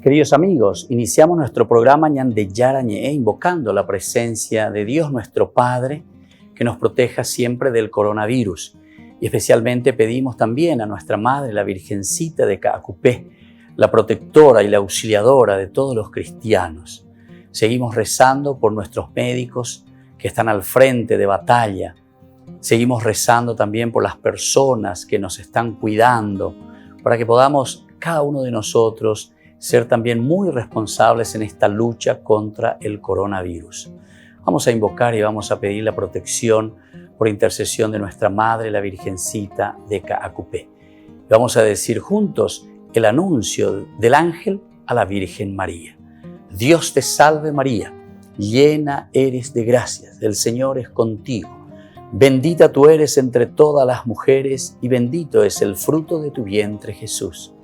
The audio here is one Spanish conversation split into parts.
Queridos amigos, iniciamos nuestro programa Ñande Yara Ñe, invocando la presencia de Dios nuestro Padre, que nos proteja siempre del coronavirus. Y especialmente pedimos también a nuestra Madre, la Virgencita de Caacupé, la protectora y la auxiliadora de todos los cristianos. Seguimos rezando por nuestros médicos que están al frente de batalla. Seguimos rezando también por las personas que nos están cuidando, para que podamos, cada uno de nosotros, ser también muy responsables en esta lucha contra el coronavirus. Vamos a invocar y vamos a pedir la protección por intercesión de nuestra Madre, la Virgencita de Caacupé. Vamos a decir juntos el anuncio del ángel a la Virgen María. Dios te salve María, llena eres de gracias, el Señor es contigo. Bendita tú eres entre todas las mujeres y bendito es el fruto de tu vientre Jesús.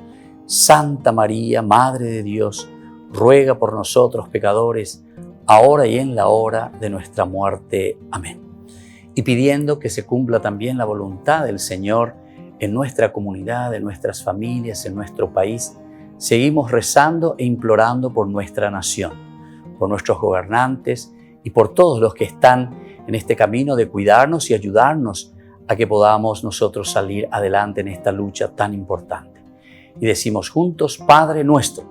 Santa María, Madre de Dios, ruega por nosotros pecadores, ahora y en la hora de nuestra muerte. Amén. Y pidiendo que se cumpla también la voluntad del Señor en nuestra comunidad, en nuestras familias, en nuestro país, seguimos rezando e implorando por nuestra nación, por nuestros gobernantes y por todos los que están en este camino de cuidarnos y ayudarnos a que podamos nosotros salir adelante en esta lucha tan importante. Y decimos juntos: Padre nuestro,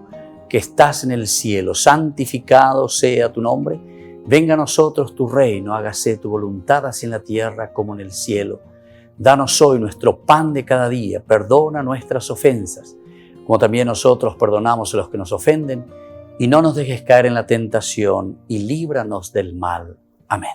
que estás en el cielo, santificado sea tu nombre. Venga a nosotros tu reino, hágase tu voluntad así en la tierra como en el cielo. Danos hoy nuestro pan de cada día, perdona nuestras ofensas, como también nosotros perdonamos a los que nos ofenden, y no nos dejes caer en la tentación, y líbranos del mal. Amén.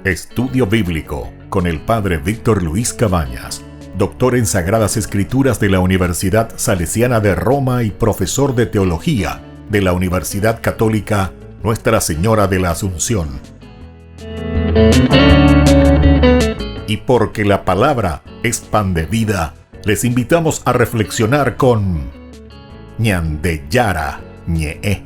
Estudio Bíblico con el Padre Víctor Luis Cabañas, doctor en Sagradas Escrituras de la Universidad Salesiana de Roma y profesor de Teología de la Universidad Católica Nuestra Señora de la Asunción. Y porque la palabra es pan de vida, les invitamos a reflexionar con Ñande Yara Ñe.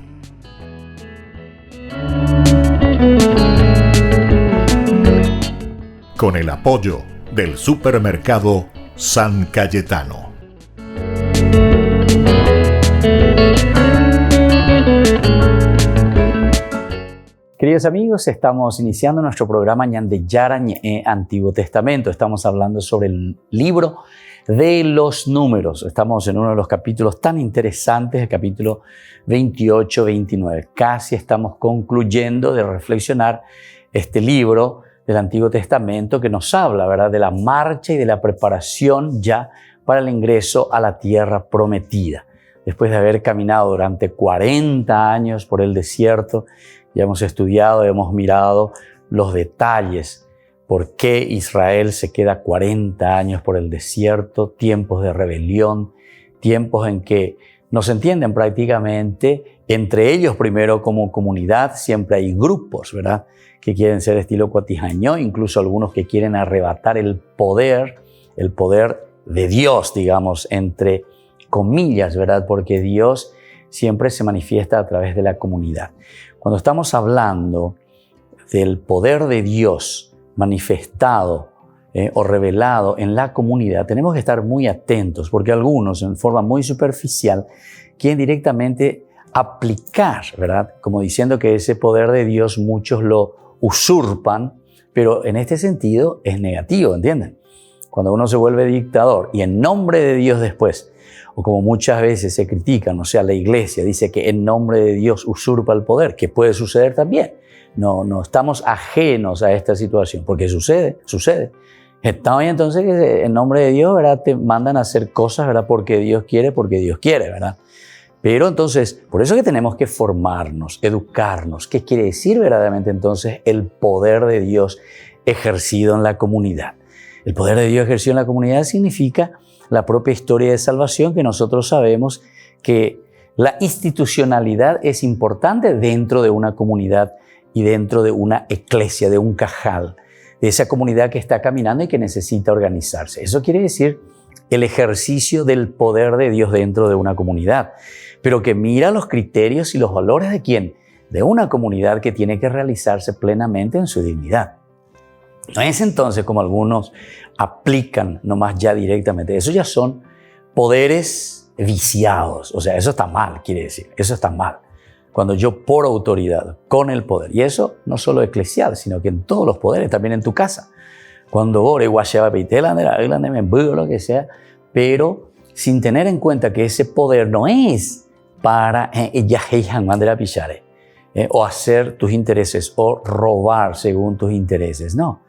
Con el apoyo del supermercado San Cayetano. Queridos amigos, estamos iniciando nuestro programa Ñande Yara Ñe, Antiguo Testamento. Estamos hablando sobre el libro de los números. Estamos en uno de los capítulos tan interesantes, el capítulo 28-29. Casi estamos concluyendo de reflexionar este libro del Antiguo Testamento que nos habla, ¿verdad?, de la marcha y de la preparación ya para el ingreso a la tierra prometida. Después de haber caminado durante 40 años por el desierto, ya hemos estudiado, hemos mirado los detalles, por qué Israel se queda 40 años por el desierto, tiempos de rebelión, tiempos en que no se entienden prácticamente, entre ellos primero como comunidad, siempre hay grupos, ¿verdad?, que quieren ser estilo Cuatijañó, incluso algunos que quieren arrebatar el poder de Dios, digamos, entre comillas, ¿verdad?, porque Dios siempre se manifiesta a través de la comunidad. Cuando estamos hablando del poder de Dios manifestado o revelado en la comunidad, tenemos que estar muy atentos, porque algunos, en forma muy superficial, quieren directamente aplicar, ¿verdad?, como diciendo que ese poder de Dios muchos lo usurpan, pero en este sentido es negativo, ¿entienden? Cuando uno se vuelve dictador y en nombre de Dios después, o como muchas veces se critican, o sea, la iglesia dice que en nombre de Dios usurpa el poder, que puede suceder también. No estamos ajenos a esta situación, porque sucede. Está bien entonces que en nombre de Dios, ¿verdad?, te mandan a hacer cosas, ¿verdad?, porque Dios quiere, ¿verdad? Pero entonces, por eso que tenemos que formarnos, educarnos. ¿Qué quiere decir verdaderamente entonces el poder de Dios ejercido en la comunidad? El poder de Dios ejercido en la comunidad significa la propia historia de salvación, que nosotros sabemos que la institucionalidad es importante dentro de una comunidad y dentro de una eclesia, de un cajal, de esa comunidad que está caminando y que necesita organizarse. Eso quiere decir el ejercicio del poder de Dios dentro de una comunidad, pero que mira los criterios y los valores de ¿quién? De una comunidad que tiene que realizarse plenamente en su dignidad. No es entonces como algunos aplican nomás ya directamente. Eso ya son poderes viciados. O sea, eso está mal, quiere decir. Eso está mal. Cuando yo por autoridad, con el poder. Y eso no solo eclesial, sino que en todos los poderes, también en tu casa. Cuando ore, lo que sea, pero sin tener en cuenta que ese poder no es para o hacer tus intereses o robar según tus intereses. No.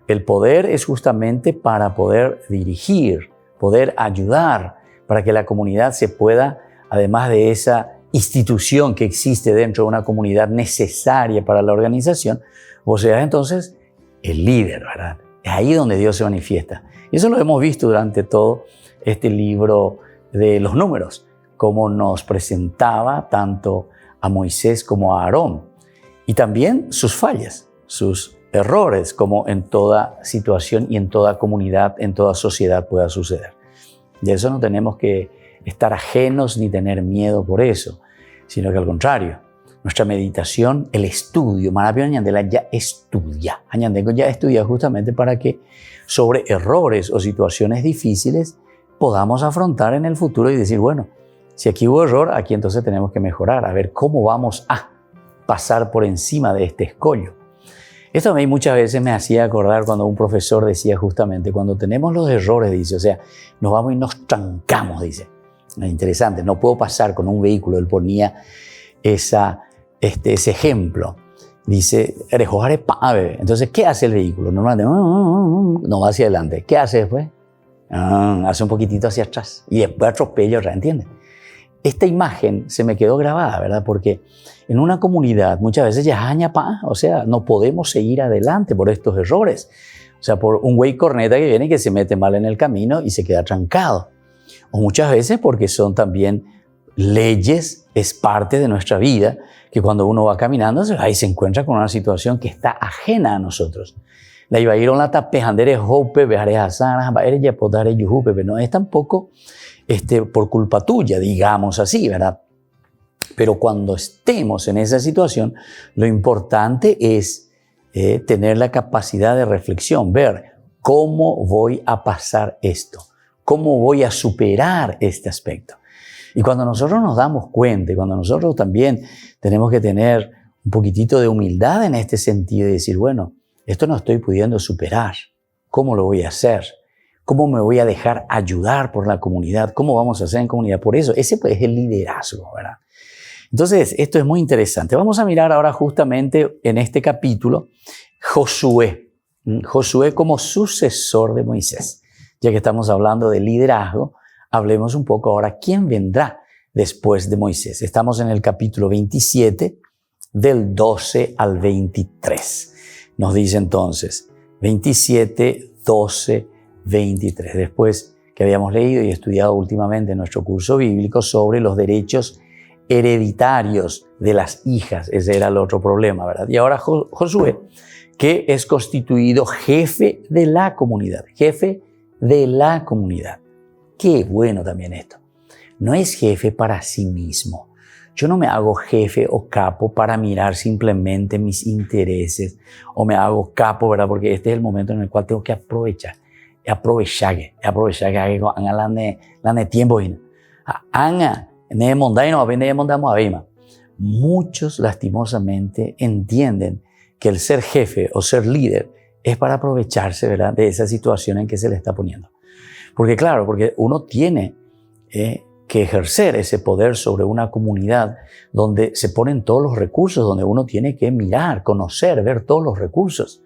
El poder es justamente para poder dirigir, poder ayudar, para que la comunidad se pueda, además de esa institución que existe dentro de una comunidad necesaria para la organización, vos seas entonces el líder, ¿verdad? Es ahí donde Dios se manifiesta. Y eso lo hemos visto durante todo este libro de los números, cómo nos presentaba tanto a Moisés como a Aarón, y también sus fallas, sus errores, como en toda situación y en toda comunidad, en toda sociedad pueda suceder. De eso no tenemos que estar ajenos ni tener miedo por eso, sino que al contrario, nuestra meditación, el estudio, ya estudia justamente para que sobre errores o situaciones difíciles podamos afrontar en el futuro y decir, bueno, si aquí hubo error, aquí entonces tenemos que mejorar, a ver cómo vamos a pasar por encima de este escollo. Esto a mí muchas veces me hacía acordar cuando un profesor decía justamente, cuando tenemos los errores, dice, o sea, nos vamos y nos trancamos, dice. Interesante, no puedo pasar con un vehículo. Él ponía ese ejemplo. Dice, entonces, ¿qué hace el vehículo? Normalmente no va hacia adelante. ¿Qué hace después? Hace un poquitito hacia atrás y después atropella, ¿entiendes? Esta imagen se me quedó grabada, ¿verdad? Porque en una comunidad muchas veces o sea, no podemos seguir adelante por estos errores. O sea, por un güey corneta que viene y que se mete mal en el camino y se queda trancado. O muchas veces porque son también leyes, es parte de nuestra vida, que cuando uno va caminando, ahí se encuentra con una situación que está ajena a nosotros. La iba a ir a la tapejandere hope, vejaré hasanas, va a ir ya podare yujupe, pero no es tampoco por culpa tuya, digamos así, ¿verdad? Pero cuando estemos en esa situación, lo importante es tener la capacidad de reflexión, ver cómo voy a pasar esto, cómo voy a superar este aspecto. Y cuando nosotros nos damos cuenta, y cuando nosotros también tenemos que tener un poquitito de humildad en este sentido y decir, bueno, esto no estoy pudiendo superar, ¿cómo lo voy a hacer? ¿Cómo me voy a dejar ayudar por la comunidad? ¿Cómo vamos a hacer en comunidad? Por eso, ese pues, es el liderazgo, ¿verdad? Entonces, esto es muy interesante. Vamos a mirar ahora justamente en este capítulo Josué. Josué como sucesor de Moisés. Ya que estamos hablando de liderazgo, hablemos un poco ahora quién vendrá después de Moisés. Estamos en el capítulo 27, del 12 al 23. Nos dice entonces 27, 12, 23. Después que habíamos leído y estudiado últimamente en nuestro curso bíblico sobre los derechos hereditarios de las hijas. Ese era el otro problema, ¿verdad? Y ahora Josué, que es constituido jefe de la comunidad. Jefe de la comunidad. Qué bueno también esto. No es jefe para sí mismo. Yo no me hago jefe o capo para mirar simplemente mis intereses o me hago capo, ¿verdad? Porque este es el momento en el cual tengo que aprovechar que haga tiempo. Muchos lastimosamente entienden que el ser jefe o ser líder es para aprovecharse, ¿verdad?, de esa situación en que se le está poniendo. Porque claro, porque uno tiene que ejercer ese poder sobre una comunidad donde se ponen todos los recursos, donde uno tiene que mirar, conocer, ver todos los recursos.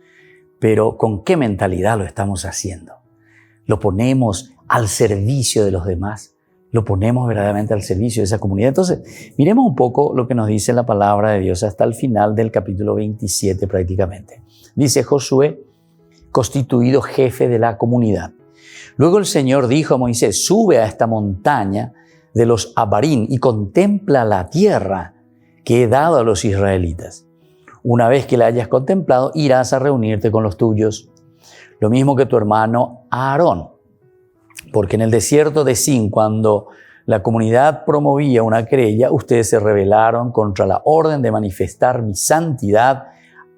Pero ¿con qué mentalidad lo estamos haciendo? ¿Lo ponemos al servicio de los demás? ¿Lo ponemos verdaderamente al servicio de esa comunidad? Entonces, miremos un poco lo que nos dice la palabra de Dios hasta el final del capítulo 27 prácticamente. Dice Josué, constituido jefe de la comunidad. Luego el Señor dijo a Moisés, sube a esta montaña de los Abarim y contempla la tierra que he dado a los israelitas. Una vez que la hayas contemplado, irás a reunirte con los tuyos, lo mismo que tu hermano Aarón. Porque en el desierto de Sin, cuando la comunidad promovía una querella, ustedes se rebelaron contra la orden de manifestar mi santidad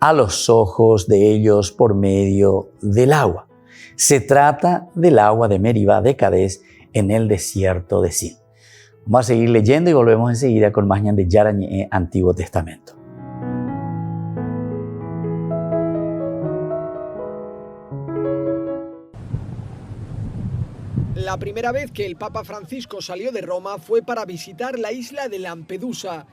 a los ojos de ellos por medio del agua. Se trata del agua de Meribá de Cades en el desierto de Sin. Vamos a seguir leyendo y volvemos enseguida con más Ñan de Yara Ñe'e Antiguo Testamento. La primera vez que el Papa Francisco salió de Roma fue para visitar la isla de Lampedusa.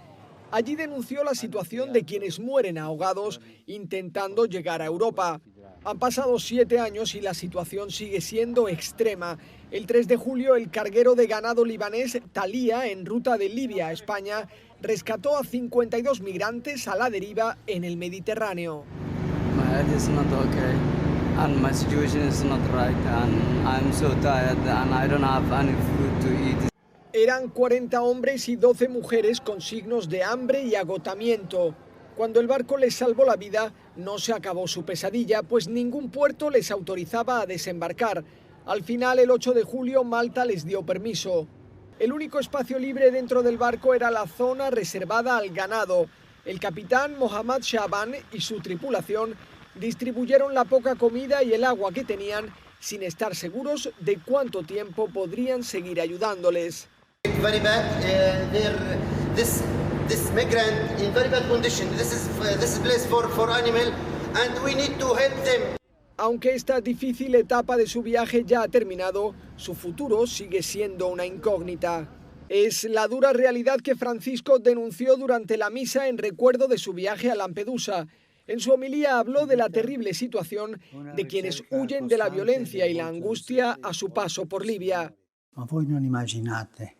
Allí denunció la situación de quienes mueren ahogados intentando llegar a Europa. Han pasado 7 años y la situación sigue siendo extrema. El 3 de julio, el carguero de ganado libanés Thalia, en ruta de Libia a España, rescató a 52 migrantes a la deriva en el Mediterráneo. And my situation is not right, and I'm so tired, and I don't have any food to eat. Eran 40 hombres y 12 mujeres con signos de hambre y agotamiento. Cuando el barco les salvó la vida, no se acabó su pesadilla, pues ningún puerto les autorizaba a desembarcar. Al final, el 8 de julio, Malta les dio permiso. El único espacio libre dentro del barco era la zona reservada al ganado. El capitán Mohammad Shaban y su tripulación distribuyeron la poca comida y el agua que tenían sin estar seguros de cuánto tiempo podrían seguir ayudándoles. This migrant in very bad condition. This is place for animal and we need to help them. Aunque esta difícil etapa de su viaje ya ha terminado, su futuro sigue siendo una incógnita. Es la dura realidad que Francisco denunció durante la misa en recuerdo de su viaje a Lampedusa. En su homilía habló de la terrible situación de quienes huyen de la violencia y la angustia a su paso por Libia. Ma voi non immaginate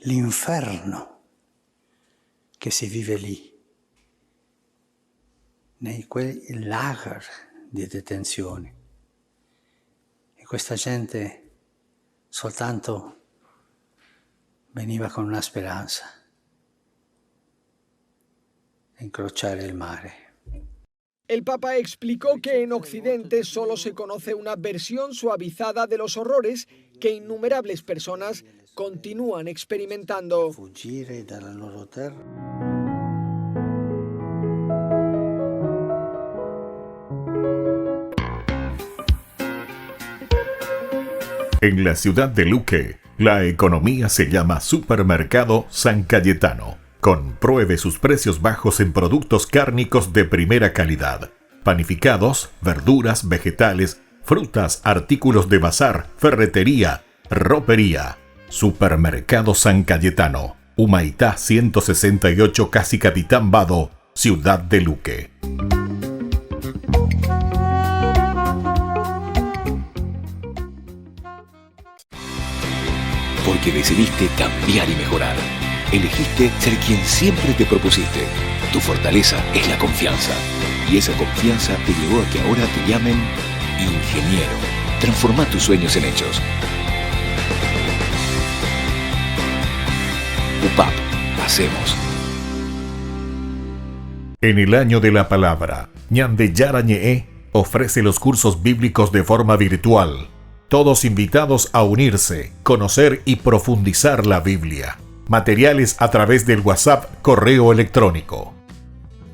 l'inferno che si vive lì, nei quei lager di detenzione. E questa gente soltanto veniva con una speranza: incrociare il mare. El Papa explicó que en Occidente solo se conoce una versión suavizada de los horrores que innumerables personas continúan experimentando. Fuggire dalla loro terra. En la ciudad de Luque, la economía se llama Supermercado San Cayetano. Compruebe sus precios bajos en productos cárnicos de primera calidad. Panificados, verduras, vegetales, frutas, artículos de bazar, ferretería, ropería. Supermercado San Cayetano, Humaitá 168, Casi Capitán Vado, Ciudad de Luque. Porque decidiste cambiar y mejorar. Elegiste ser quien siempre te propusiste. Tu fortaleza es la confianza. Y esa confianza te llevó a que ahora te llamen ingeniero. Transforma tus sueños en hechos. UPAP. Hacemos. En el año de la palabra, Ñan de Yara Ñe'e ofrece los cursos bíblicos de forma virtual. Todos invitados a unirse, conocer y profundizar la Biblia. Materiales a través del WhatsApp, correo electrónico.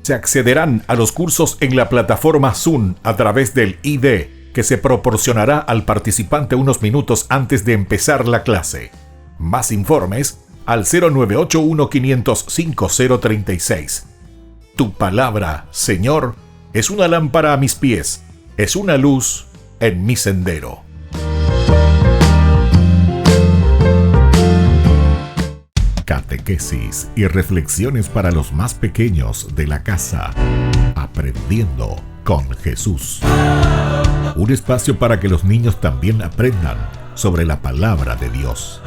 Se accederán a los cursos en la plataforma Zoom a través del ID, que se proporcionará al participante unos minutos antes de empezar la clase. Más informes al 0981-500-5036. Tu palabra, Señor, es una lámpara a mis pies, es una luz en mi sendero. Catequesis y reflexiones para los más pequeños de la casa. Aprendiendo con Jesús. Un espacio para que los niños también aprendan sobre la palabra de Dios.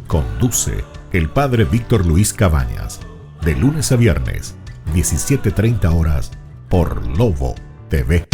Conduce el Padre Víctor Luis Cabañas. De lunes a viernes, 17:30 horas, por Lobo TV.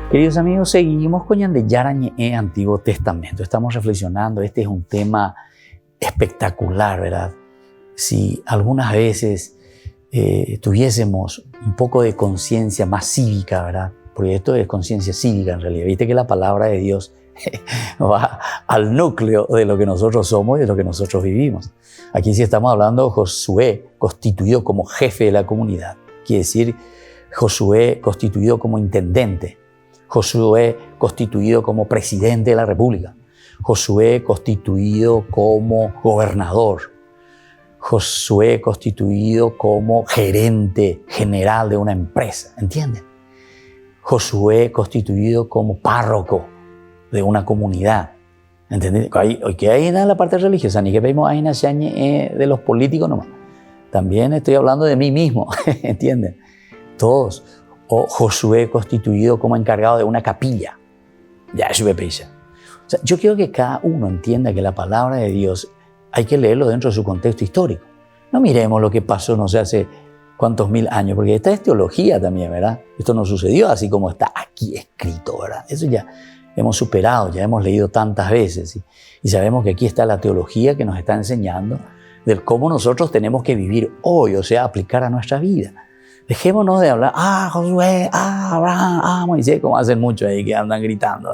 Queridos amigos, seguimos con Ñande Yara Ñe'e Antiguo Testamento. Estamos reflexionando, este es un tema espectacular, ¿verdad? Si algunas veces tuviésemos un poco de conciencia más cívica, ¿verdad? Porque esto es conciencia cívica en realidad. Viste que la palabra de Dios va al núcleo de lo que nosotros somos y de lo que nosotros vivimos. Aquí sí estamos hablando de Josué constituido como jefe de la comunidad. Quiere decir Josué constituido como intendente. Josué constituido como presidente de la República. Josué constituido como gobernador. Josué constituido como gerente general de una empresa. ¿Entienden? Josué constituido como párroco de una comunidad. ¿Entendés? Que hay en la parte religiosa, ni que vemos ahí de los políticos nomás. También estoy hablando de mí mismo, ¿entienden? Todos. O Josué constituido como encargado de una capilla. Ya, eso me pesa. O sea, yo quiero que cada uno entienda que la palabra de Dios hay que leerlo dentro de su contexto histórico. No miremos lo que pasó, no sé, hace cuántos mil años, porque esta es teología también, ¿verdad? Esto no sucedió así como está aquí escrito, ¿verdad? Eso ya hemos superado, ya hemos leído tantas veces y sabemos que aquí está la teología que nos está enseñando del cómo nosotros tenemos que vivir hoy, o sea, aplicar a nuestra vida. Dejémonos de hablar, Josué, Abraham, Moisés, como hacen muchos ahí que andan gritando.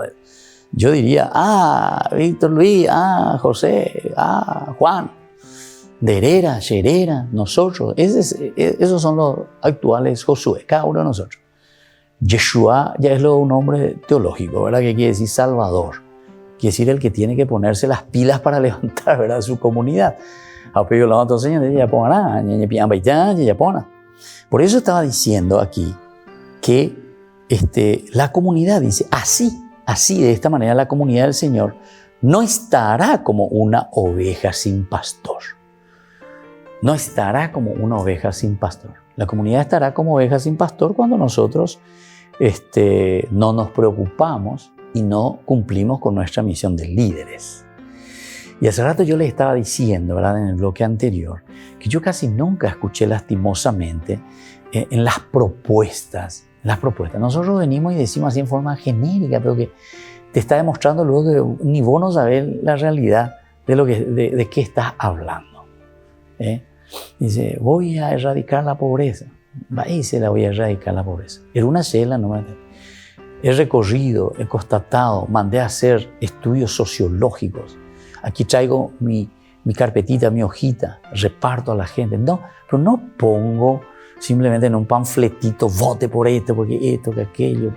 Yo diría, Víctor Luis, José, Juan, Derera, Sherera, nosotros. Esos son los actuales Josué, cada uno de nosotros. Yeshua ya es un nombre teológico, ¿verdad? Que quiere decir Salvador. Quiere decir el que tiene que ponerse las pilas para levantar, ¿verdad?, su comunidad. Por eso estaba diciendo aquí que la comunidad dice, así de esta manera la comunidad del Señor no estará como una oveja sin pastor. No estará como una oveja sin pastor. La comunidad estará como oveja sin pastor cuando nosotros no nos preocupamos y no cumplimos con nuestra misión de líderes. Y hace rato yo les estaba diciendo, ¿verdad?, en el bloque anterior, que yo casi nunca escuché lastimosamente en las propuestas. Nosotros venimos y decimos así en forma genérica, pero que te está demostrando luego que ni vos no sabés la realidad de qué estás hablando. Dice, voy a erradicar la pobreza. Voy a erradicar la pobreza. Era una cela, no me... He recorrido, he constatado, mandé a hacer estudios sociológicos. Aquí traigo mi carpetita, mi hojita, reparto a la gente. No, pero no pongo simplemente en un panfletito, vote por esto, porque esto, que aquello.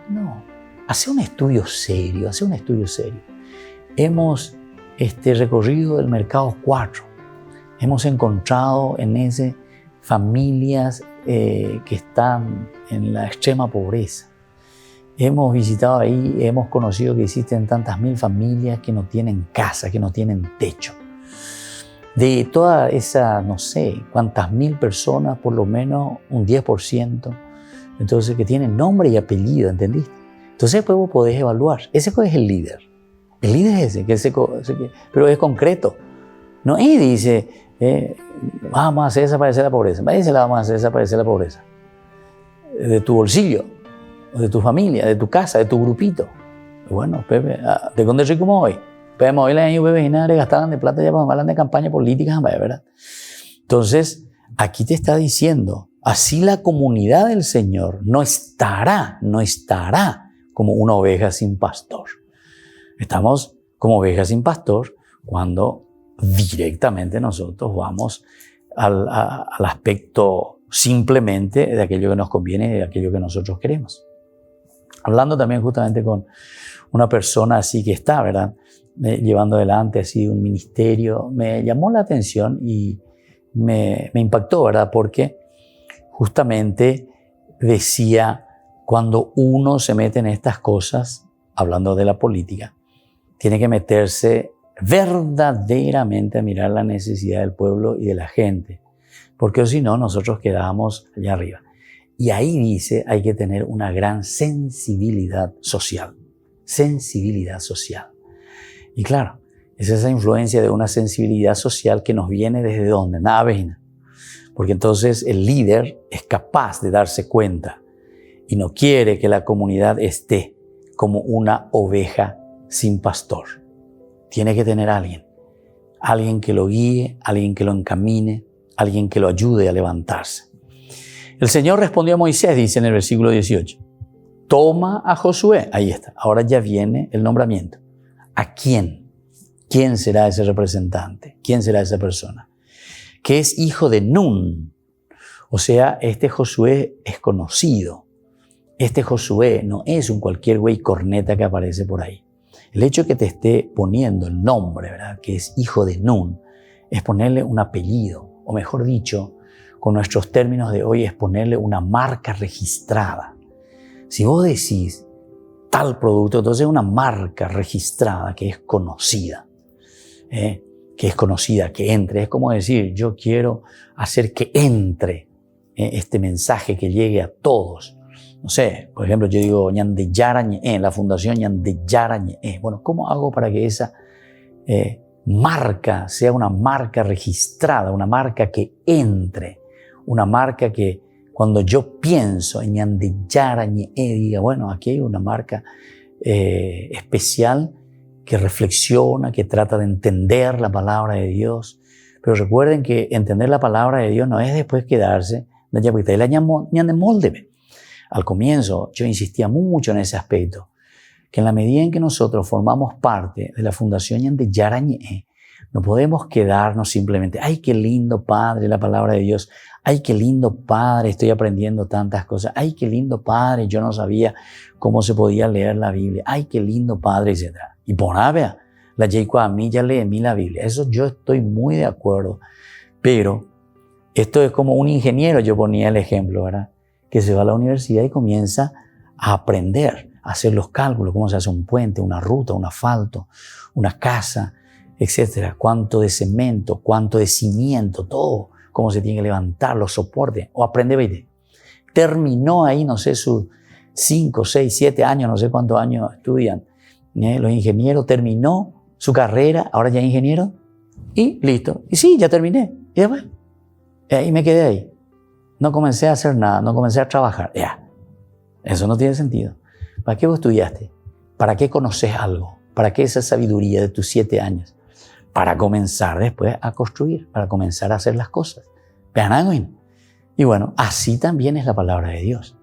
No, hace un estudio serio, Hemos recorrido el mercado 4. Hemos encontrado en ese familias que están en la extrema pobreza. Hemos visitado ahí, hemos conocido que existen tantas mil familias que no tienen casa, que no tienen techo. De toda esa, no sé, cuántas mil personas, por lo menos un 10%, entonces que tienen nombre y apellido, ¿entendiste? Entonces después vos podés evaluar. Ese es el líder. El líder es ese, pero es concreto. No es, dice, vamos a hacer desaparecer la pobreza. Vamos a hacer desaparecer la pobreza. De tu bolsillo, de tu familia, de tu casa, de tu grupito. Bueno, Pepe, ¿de dónde soy como hoy? Pepe, hoy la año, Pepe, y nada, gastaban de plata ya para hablar de campaña política, ¿verdad? Entonces, aquí te está diciendo, así la comunidad del Señor no estará como una oveja sin pastor. Estamos como ovejas sin pastor cuando directamente nosotros vamos al aspecto simplemente de aquello que nos conviene y de aquello que nosotros queremos. Hablando también justamente con una persona así que está, ¿verdad?, llevando adelante así un ministerio, me llamó la atención y me impactó, ¿verdad?, porque justamente decía, cuando uno se mete en estas cosas, hablando de la política, tiene que meterse verdaderamente a mirar la necesidad del pueblo y de la gente, porque si no, nosotros quedamos allá arriba. Y ahí dice, hay que tener una gran sensibilidad social. Y claro, es esa influencia de una sensibilidad social que nos viene desde ¿dónde? Nada, porque entonces el líder es capaz de darse cuenta y no quiere que la comunidad esté como una oveja sin pastor. Tiene que tener alguien que lo guíe, alguien que lo encamine, alguien que lo ayude a levantarse. El Señor respondió a Moisés, dice en el versículo 18, toma a Josué. Ahí está, ahora ya viene el nombramiento. ¿A quién? ¿Quién será ese representante? ¿Quién será esa persona? Que es hijo de Nun. O sea, este Josué es conocido. Este Josué no es un cualquier güey corneta que aparece por ahí. El hecho de que te esté poniendo el nombre, ¿verdad?, que es hijo de Nun, es ponerle un apellido, o mejor dicho, con nuestros términos de hoy, es ponerle una marca registrada. Si vos decís tal producto, entonces es una marca registrada que es conocida, que entre. Es como decir, yo quiero hacer que entre este mensaje, que llegue a todos. No sé, por ejemplo, yo digo Ñande Yara Ñe, la Fundación Ñande Yara Ñe. Bueno, ¿cómo hago para que esa marca sea una marca registrada, una marca que entre, una marca que cuando yo pienso en Ñande Yara Ñe diga, bueno, aquí hay una marca especial que reflexiona, que trata de entender la palabra de Dios? Pero recuerden que entender la palabra de Dios no es después quedarse Ñande Moldebe. Al comienzo yo insistía mucho en ese aspecto, que en la medida en que nosotros formamos parte de la Fundación Ñande Yara Ñe, no podemos quedarnos simplemente, ay, qué lindo Padre la palabra de Dios, ay, qué lindo Padre, estoy aprendiendo tantas cosas, ay, qué lindo Padre, yo no sabía cómo se podía leer la Biblia, ay, qué lindo Padre, etc. Y por vea, la Jayco a mí ya leí la Biblia, eso yo estoy muy de acuerdo, pero esto es como un ingeniero, yo ponía el ejemplo, ¿verdad?, que se va a la universidad y comienza a aprender, a hacer los cálculos, cómo se hace un puente, una ruta, un asfalto, una casa, etcétera, cuánto de cemento, cuánto de cimiento, todo, cómo se tiene que levantar, los soportes, o aprende 20. Terminó ahí, no sé, sus 5, 6, 7 años, no sé cuántos años estudian, los ingenieros, terminó su carrera, ahora ya es ingeniero, y listo, y sí, ya terminé, y después, y me quedé ahí. No comencé a hacer nada, no comencé a trabajar. Ya, eso no tiene sentido. ¿Para qué vos estudiaste? ¿Para qué conoces algo? ¿Para qué esa sabiduría de tus 7 años? Para comenzar después a construir, para comenzar a hacer las cosas. Y bueno, así también es la palabra de Dios.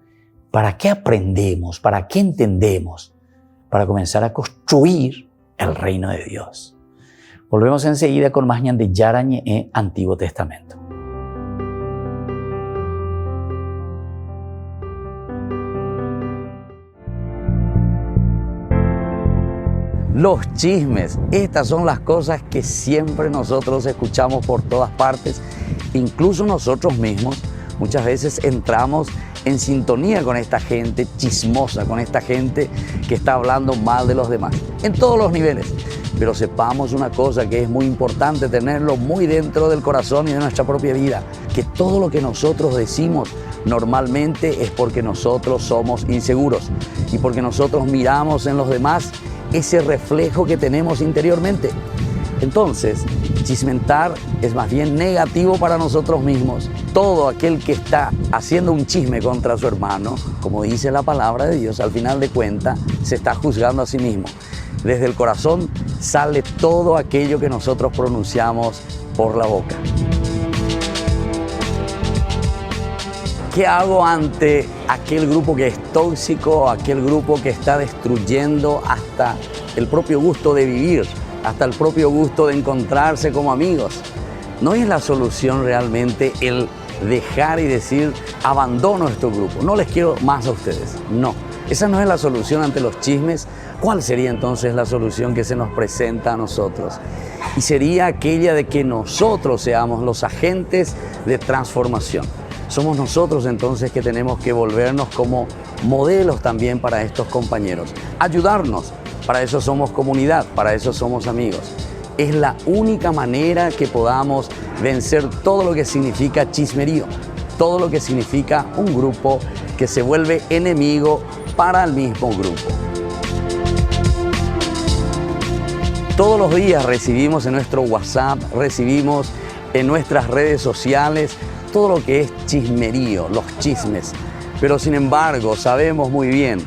¿Para qué aprendemos? ¿Para qué entendemos? Para comenzar a construir el reino de Dios. Volvemos enseguida con más Ñande Yara Ñe, Antiguo Testamento. Los chismes, estas son las cosas que siempre nosotros escuchamos por todas partes, incluso nosotros mismos muchas veces entramos en sintonía con esta gente chismosa, con esta gente que está hablando mal de los demás, en todos los niveles. Pero sepamos una cosa que es muy importante tenerlo muy dentro del corazón y de nuestra propia vida, que todo lo que nosotros decimos normalmente es porque nosotros somos inseguros y porque nosotros miramos en los demás ese reflejo que tenemos interiormente. Entonces, chismentar es más bien negativo para nosotros mismos. Todo aquel que está haciendo un chisme contra su hermano, como dice la palabra de Dios, al final de cuentas se está juzgando a sí mismo. Desde el corazón sale todo aquello que nosotros pronunciamos por la boca. ¿Qué hago ante aquel grupo que es tóxico, aquel grupo que está destruyendo hasta el propio gusto de vivir, hasta el propio gusto de encontrarse como amigos? No es la solución realmente el dejar y decir, abandono este grupo, no les quiero más a ustedes. No, esa no es la solución ante los chismes. ¿Cuál sería entonces la solución que se nos presenta a nosotros? Y sería aquella de que nosotros seamos los agentes de transformación. Somos nosotros entonces que tenemos que volvernos como modelos también para estos compañeros. Ayudarnos, para eso somos comunidad, para eso somos amigos. Es la única manera que podamos vencer todo lo que significa chismerío, todo lo que significa un grupo que se vuelve enemigo para el mismo grupo. Todos los días recibimos en nuestro WhatsApp, recibimos en nuestras redes sociales todo lo que es chismerío, los chismes. Pero sin embargo, sabemos muy bien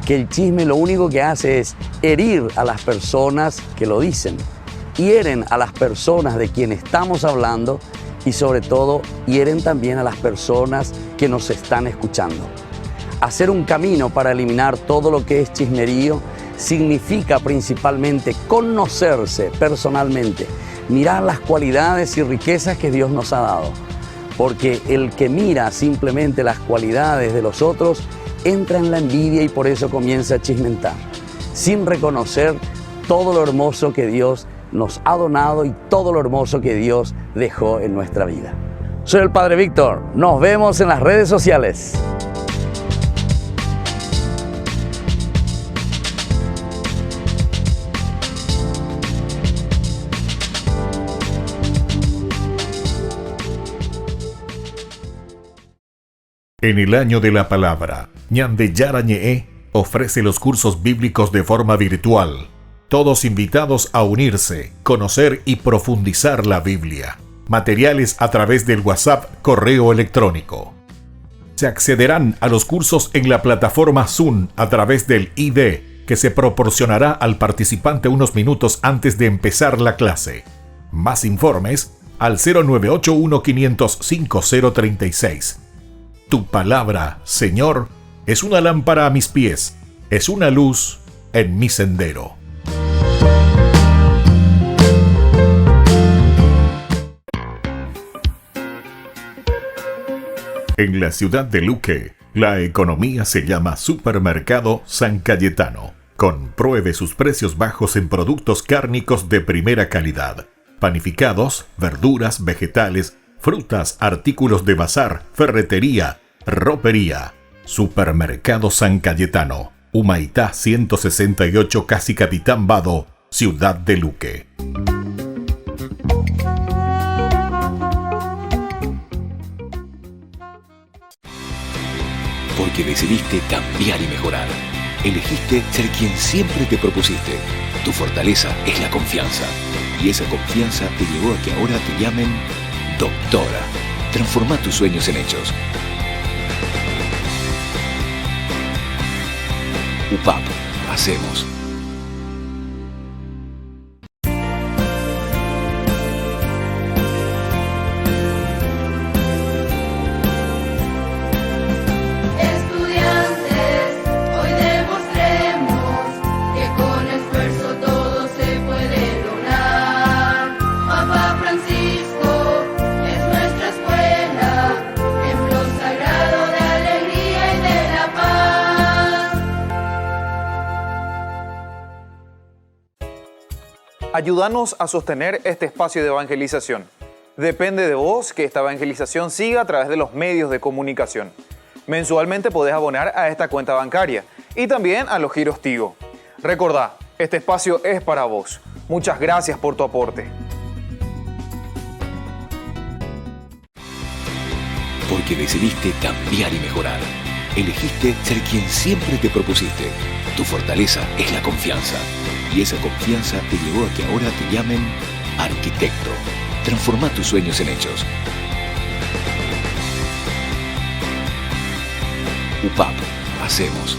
que el chisme lo único que hace es herir a las personas que lo dicen. Hieren a las personas de quien estamos hablando y sobre todo hieren también a las personas que nos están escuchando. Hacer un camino para eliminar todo lo que es chismerío significa principalmente conocerse personalmente, mirar las cualidades y riquezas que Dios nos ha dado. Porque el que mira simplemente las cualidades de los otros entra en la envidia y por eso comienza a chismentar, sin reconocer todo lo hermoso que Dios nos ha donado y todo lo hermoso que Dios dejó en nuestra vida. Soy el Padre Víctor. Nos vemos en las redes sociales. En el año de la palabra, Ñande Yara Ñe'e ofrece los cursos bíblicos de forma virtual. Todos invitados a unirse, conocer y profundizar la Biblia. Materiales a través del WhatsApp, correo electrónico. Se accederán a los cursos en la plataforma Zoom a través del ID, que se proporcionará al participante unos minutos antes de empezar la clase. Más informes al 0981 505 036. Tu palabra, Señor, es una lámpara a mis pies, es una luz en mi sendero. En la ciudad de Luque, la economía se llama Supermercado San Cayetano. Compruebe sus precios bajos en productos cárnicos de primera calidad. Panificados, verduras, vegetales, frutas, artículos de bazar, ferretería, ropería. Supermercado San Cayetano, Humaitá 168, Casi Capitán Vado, ciudad de Luque. Porque decidiste cambiar y mejorar. Elegiste ser quien siempre te propusiste. Tu fortaleza es la confianza. Y esa confianza te llevó a que ahora te llamen doctora. Transforma tus sueños en hechos. UPAP. Hacemos. Ayúdanos a sostener este espacio de evangelización. Depende de vos que esta evangelización siga a través de los medios de comunicación. Mensualmente podés abonar a esta cuenta bancaria y también a los giros Tigo. Recordá, este espacio es para vos. Muchas gracias por tu aporte. Porque decidiste cambiar y mejorar. Elegiste ser quien siempre te propusiste. Tu fortaleza es la confianza. Y esa confianza te llevó a que ahora te llamen arquitecto. Transforma tus sueños en hechos. UPAP. Hacemos.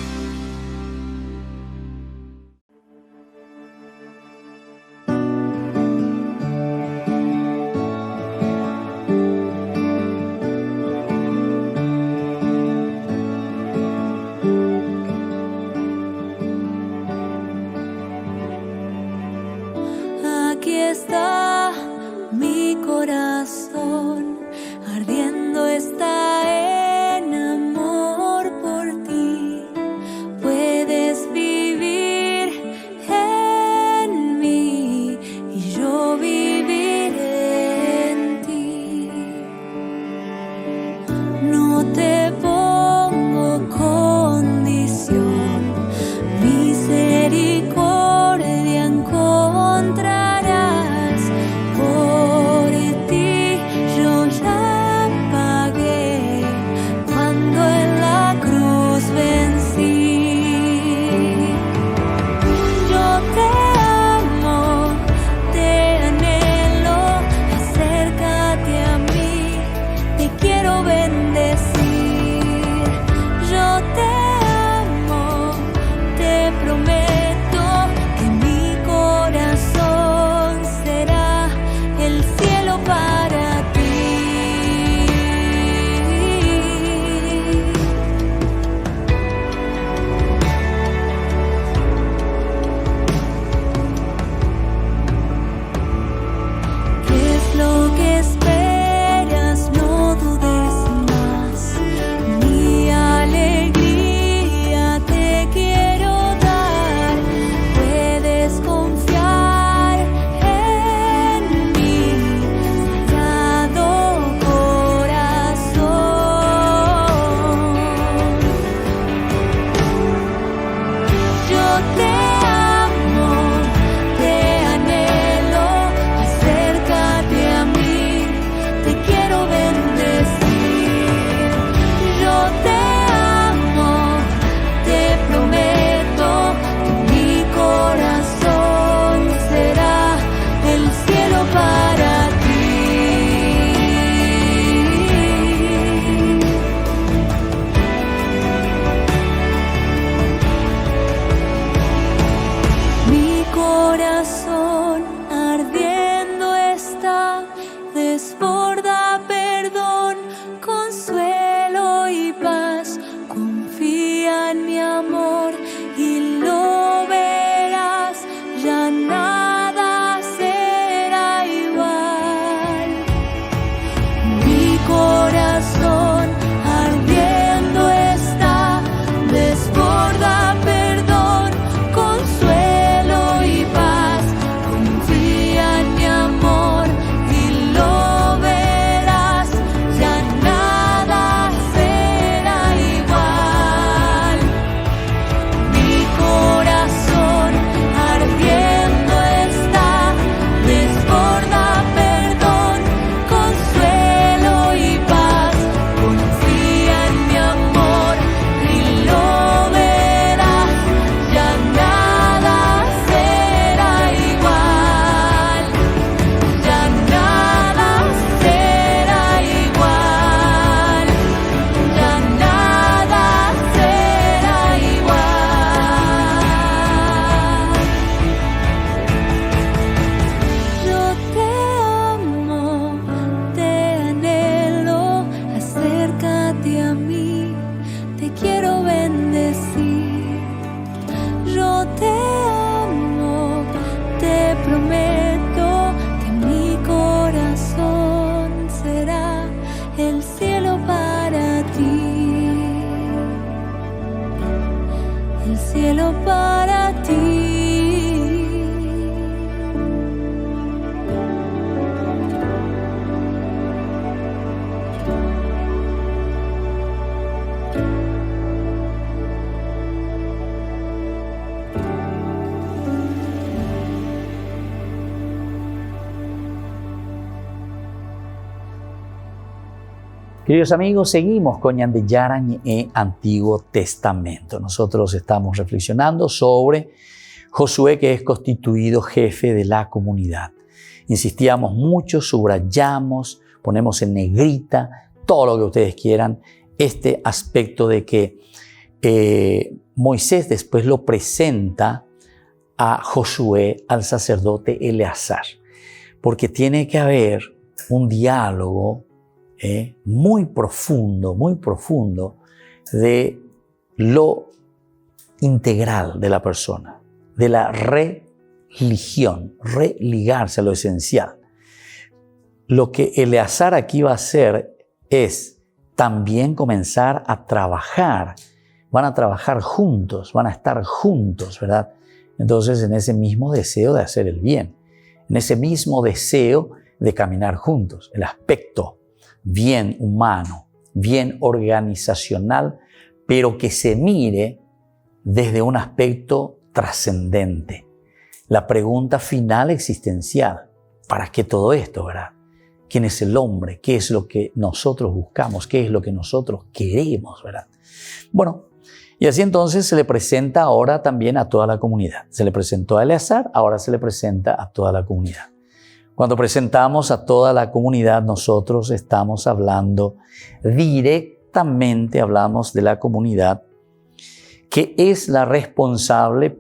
Aquí está mi corazón, ardiendo está en amor por ti. Queridos amigos, seguimos con Ñande Yarañe Antiguo Testamento. Nosotros estamos reflexionando sobre Josué, que es constituido jefe de la comunidad. Insistíamos mucho, subrayamos, ponemos en negrita, todo lo que ustedes quieran, este aspecto de que Moisés después lo presenta a Josué, al sacerdote Eleazar, porque tiene que haber un diálogo muy profundo de lo integral de la persona, de la religión, religarse a lo esencial. Lo que Eleazar aquí va a hacer es también comenzar a trabajar. Van a trabajar juntos, van a estar juntos, ¿verdad? Entonces, en ese mismo deseo de hacer el bien, en ese mismo deseo de caminar juntos, el aspecto bien humano, bien organizacional, pero que se mire desde un aspecto trascendente. La pregunta final existencial, ¿para qué todo esto, verdad? ¿Quién es el hombre? ¿Qué es lo que nosotros buscamos? ¿Qué es lo que nosotros queremos, verdad? Bueno, y así entonces se le presenta ahora también a toda la comunidad. Se le presentó a Eleazar, ahora se le presenta a toda la comunidad. Cuando presentamos a toda la comunidad, nosotros estamos hablando directamente, hablamos de la comunidad que es la responsable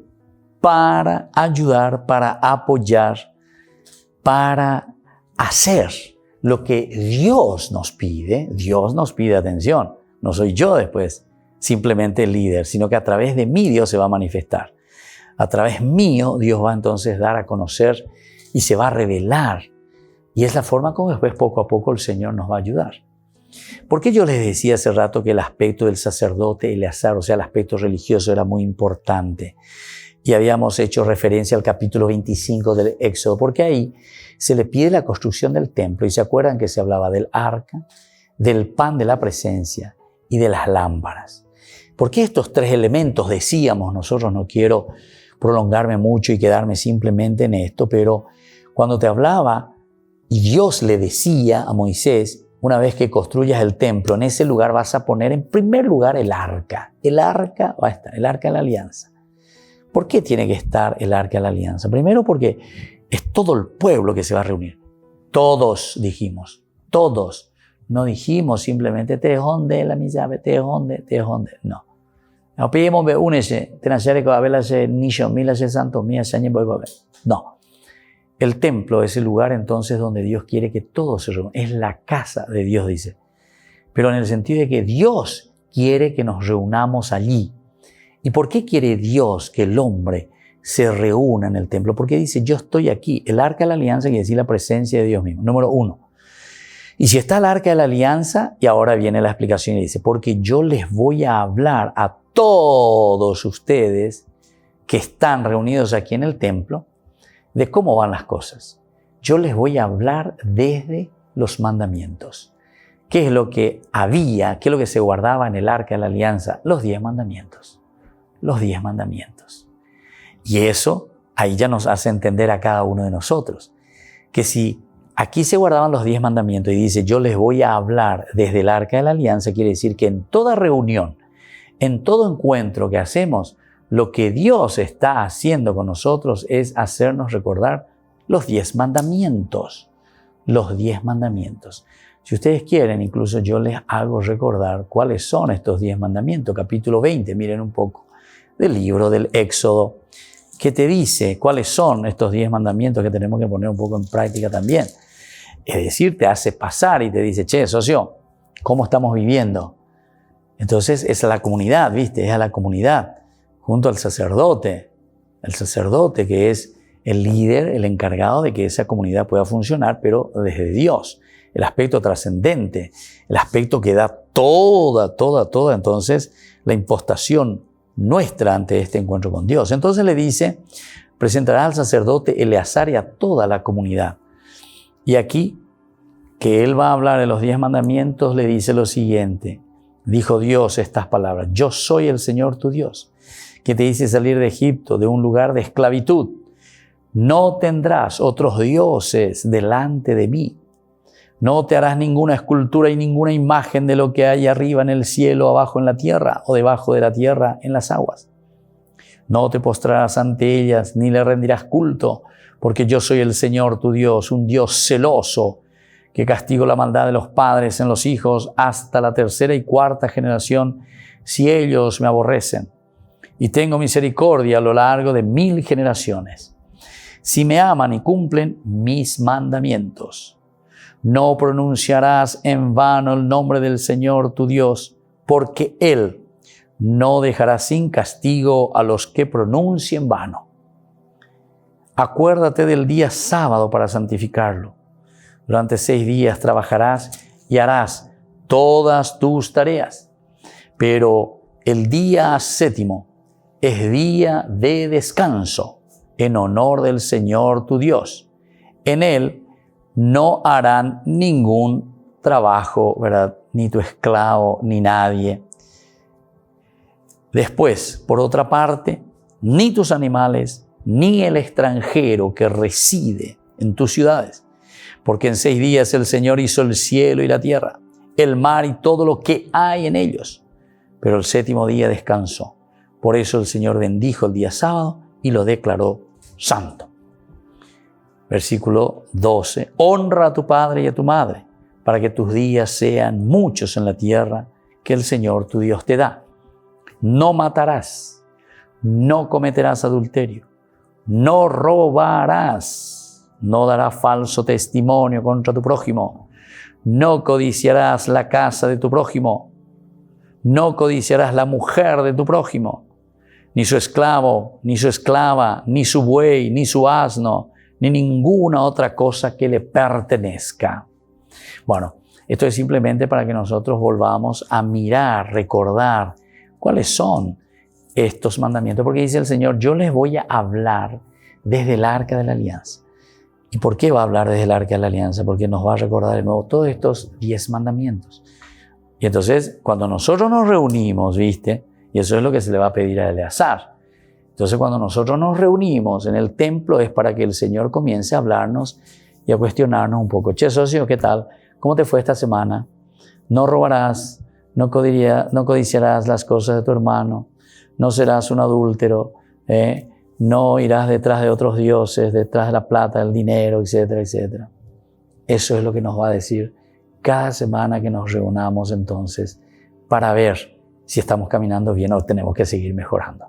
para ayudar, para apoyar, para hacer lo que Dios nos pide. Dios nos pide atención. No soy yo después simplemente el líder, sino que a través de mí Dios se va a manifestar. A través mío Dios va entonces a dar a conocer y se va a revelar. Y es la forma como después poco a poco el Señor nos va a ayudar. ¿Por qué yo les decía hace rato que el aspecto del sacerdote Eleazar, o sea, el aspecto religioso, era muy importante? Y habíamos hecho referencia al capítulo 25 del Éxodo, porque ahí se le pide la construcción del templo. Y se acuerdan que se hablaba del arca, del pan de la presencia y de las lámparas. ¿Por qué estos tres elementos decíamos? Nosotros, no quiero prolongarme mucho y quedarme simplemente en esto, pero cuando te hablaba y Dios le decía a Moisés, una vez que construyas el templo, en ese lugar vas a poner en primer lugar el arca. El arca va a estar, el arca de la alianza. ¿Por qué tiene que estar el arca de la alianza? Primero porque es todo el pueblo que se va a reunir. Todos dijimos, todos. No dijimos simplemente tejonde la misave, tejonde. No. No pedimos únese, tenacere que babelase nicho, milase santo, mía sañe voy a ver. No. El templo es el lugar entonces donde Dios quiere que todos se reúnan. Es la casa de Dios, dice. Pero en el sentido de que Dios quiere que nos reunamos allí. ¿Y por qué quiere Dios que el hombre se reúna en el templo? Porque dice, yo estoy aquí. El arca de la alianza quiere decir la presencia de Dios mismo. Número 1. Y si está el arca de la alianza, y ahora viene la explicación y dice, porque yo les voy a hablar a todos ustedes que están reunidos aquí en el templo, de cómo van las cosas. Yo les voy a hablar desde los mandamientos. ¿Qué es lo que había? ¿Qué es lo que se guardaba en el arca de la alianza? Los 10 mandamientos. Los 10 mandamientos. Y eso ahí ya nos hace entender a cada uno de nosotros que si aquí se guardaban los 10 mandamientos y dice yo les voy a hablar desde el arca de la alianza, quiere decir que en toda reunión, en todo encuentro que hacemos, lo que Dios está haciendo con nosotros es hacernos recordar los 10 mandamientos. Los 10 mandamientos. Si ustedes quieren, incluso yo les hago recordar cuáles son estos 10 mandamientos. Capítulo 20, miren un poco, del libro del Éxodo, que te dice cuáles son estos 10 mandamientos que tenemos que poner un poco en práctica también. Es decir, te hace pasar y te dice, che, socio, ¿cómo estamos viviendo? Entonces es a la comunidad, ¿viste? Es a la comunidad, junto al sacerdote. El sacerdote que es el líder, el encargado de que esa comunidad pueda funcionar, pero desde Dios. El aspecto trascendente, el aspecto que da toda, entonces, la impostación nuestra ante este encuentro con Dios. Entonces le dice, presentará al sacerdote Eleazar y a toda la comunidad. Y aquí, que él va a hablar de los 10 mandamientos, le dice lo siguiente. Dijo Dios estas palabras, yo soy el Señor tu Dios, que te hice salir de Egipto, de un lugar de esclavitud. No tendrás otros dioses delante de mí. No te harás ninguna escultura y ninguna imagen de lo que hay arriba en el cielo, abajo en la tierra o debajo de la tierra en las aguas. No te postrarás ante ellas ni le rendirás culto, porque yo soy el Señor tu Dios, un Dios celoso, que castigo la maldad de los padres en los hijos hasta la 3ª y 4ª generación, si ellos me aborrecen. Y tengo misericordia a lo largo de 1000 generaciones, si me aman y cumplen mis mandamientos. No pronunciarás en vano el nombre del Señor tu Dios, porque Él no dejará sin castigo a los que pronuncien en vano. Acuérdate del día sábado para santificarlo. Durante 6 días trabajarás y harás todas tus tareas, pero el día 7º es día de descanso en honor del Señor tu Dios. En él no harán ningún trabajo, ¿verdad? Ni tu esclavo, ni nadie. Después, por otra parte, ni tus animales, ni el extranjero que reside en tus ciudades. Porque en 6 días el Señor hizo el cielo y la tierra, el mar y todo lo que hay en ellos. Pero el 7º día descansó. Por eso el Señor bendijo el día sábado y lo declaró santo. Versículo 12. Honra a tu padre y a tu madre, para que tus días sean muchos en la tierra que el Señor tu Dios te da. No matarás, no cometerás adulterio, no robarás, no darás falso testimonio contra tu prójimo, no codiciarás la casa de tu prójimo, no codiciarás la mujer de tu prójimo, ni su esclavo, ni su esclava, ni su buey, ni su asno, ni ninguna otra cosa que le pertenezca. Bueno, esto es simplemente para que nosotros volvamos a mirar, recordar cuáles son estos mandamientos, porque dice el Señor, yo les voy a hablar desde el arca de la alianza. ¿Y por qué va a hablar desde el arca de la alianza? Porque nos va a recordar de nuevo todos estos 10 mandamientos. Y entonces, cuando nosotros nos reunimos, ¿viste? Y eso es lo que se le va a pedir a Eleazar. Entonces, cuando nosotros nos reunimos en el templo es para que el Señor comience a hablarnos y a cuestionarnos un poco. Che, socio, ¿qué tal? ¿Cómo te fue esta semana? No robarás, no codiciarás las cosas de tu hermano, no serás un adúltero, no irás detrás de otros dioses, detrás de la plata, el dinero, etcétera, etcétera. Eso es lo que nos va a decir cada semana que nos reunamos entonces para ver si estamos caminando bien o tenemos que seguir mejorando.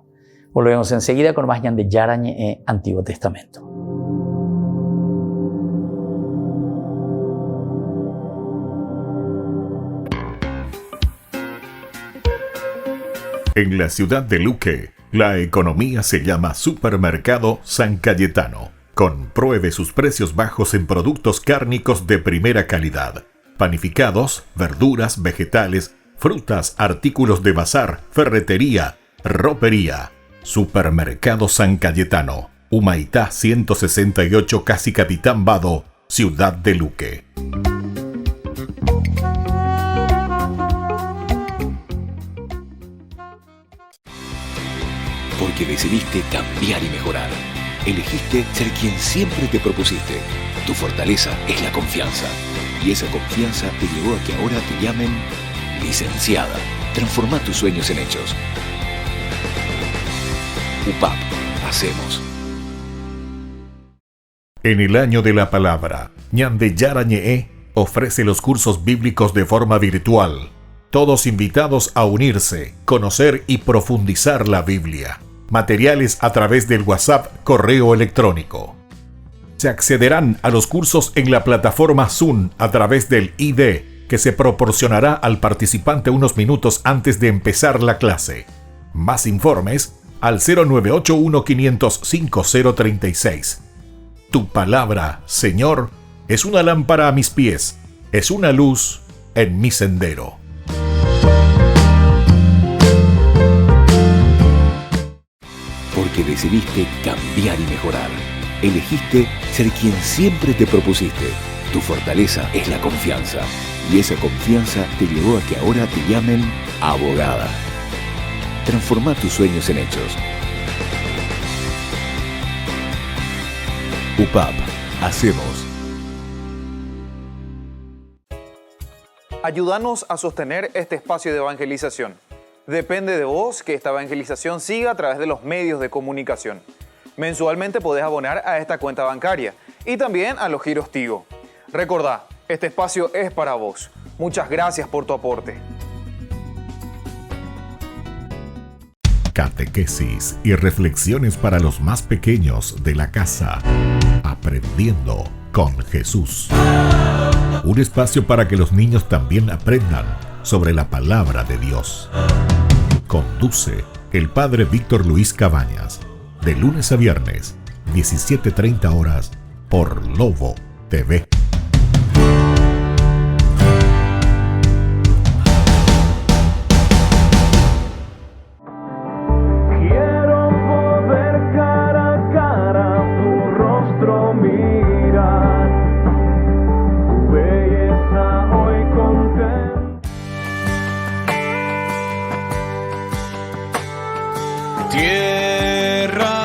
Volvemos enseguida con más Ñan de Yara Ñe'e Antiguo Testamento. En la ciudad de Luque, la economía se llama Supermercado San Cayetano. Compruebe sus precios bajos en productos cárnicos de primera calidad. Panificados, verduras, vegetales, frutas, artículos de bazar, ferretería, ropería. Supermercado San Cayetano, Humaitá 168, Casi Capitán Vado, Ciudad de Luque. Porque decidiste cambiar y mejorar. Elegiste ser quien siempre te propusiste. Tu fortaleza es la confianza. Y esa confianza te llevó a que ahora te llamen licenciada. Transforma tus sueños en hechos. UPAP, hacemos. En el año de la palabra, Ñan de Yara Ñe'e ofrece los cursos bíblicos de forma virtual. Todos invitados a unirse, conocer y profundizar la Biblia. Materiales a través del WhatsApp, correo electrónico. Se accederán a los cursos en la plataforma Zoom a través del ID que se proporcionará al participante unos minutos antes de empezar la clase. Más informes al 0981-500-5036. Tu palabra, Señor, es una lámpara a mis pies, es una luz en mi sendero. Porque decidiste cambiar y mejorar. Elegiste ser quien siempre te propusiste. Tu fortaleza es la confianza. Y esa confianza te llevó a que ahora te llamen abogada. Transforma tus sueños en hechos. UPAP, hacemos. Ayúdanos a sostener este espacio de evangelización. Depende de vos que esta evangelización siga a través de los medios de comunicación. Mensualmente podés abonar a esta cuenta bancaria y también a los giros Tigo. Recordá, este espacio es para vos. Muchas gracias por tu aporte. Catequesis y reflexiones para los más pequeños de la casa. Aprendiendo con Jesús. Un espacio para que los niños también aprendan sobre la palabra de Dios. Conduce el Padre Víctor Luis Cabañas. De lunes a viernes, 17:30 horas, por Lobo TV. Quiero poder cara a cara tu rostro mirar, tu belleza hoy contemplar. Tierra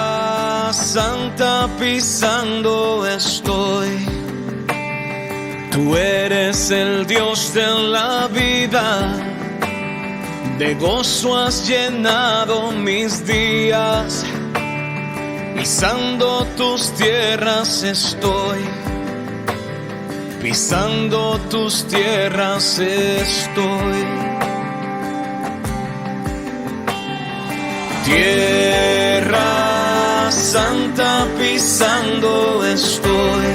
santa pisando estoy, tú eres el Dios de la vida. De gozo has llenado mis días, pisando tus tierras estoy, pisando tus tierras estoy. Tierra santa pisando estoy,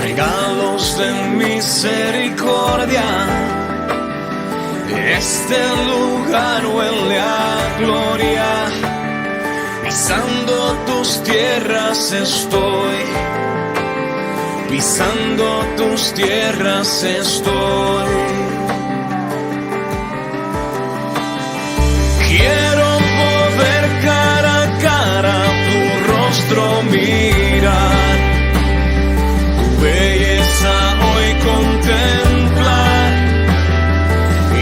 regalos de misericordia. Este lugar huele a gloria, pisando tus tierras estoy, pisando tus tierras estoy. Quiero poder cara a cara tu rostro mirar, tu belleza hoy contemplar.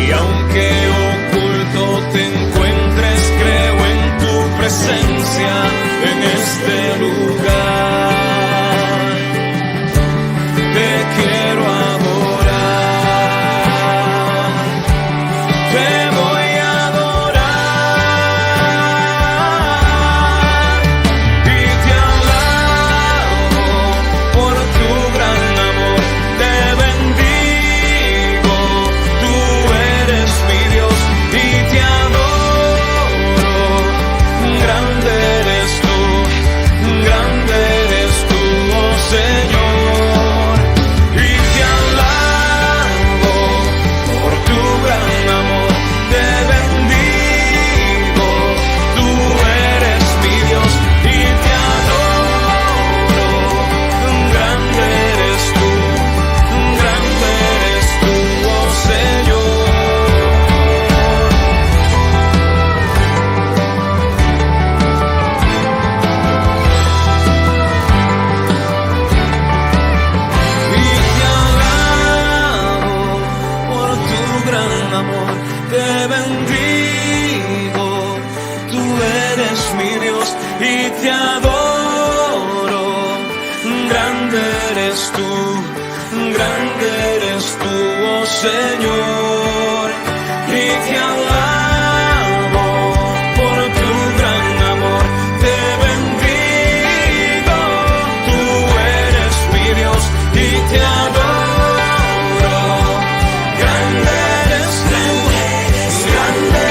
Y aunque oculto te encuentres, creo en tu presencia en este lugar. Te quiero adorar, te voy a adorar y te alabo por tu gran amor. Te bendigo, tú eres mi Dios y te adoro. Grande eres tú, oh Señor. Y te alabo por tu gran amor. Te bendigo, tú eres mi Dios y te adoro. Grande eres tú, oh Señor. Y te alabo por tu gran amor. Te bendigo, tú eres mi Dios y te adoro. Grande eres tú, oh Señor. Y te alabo por tu gran amor. Te bendigo, tú eres mi Dios y te adoro. Grande eres tú, grande.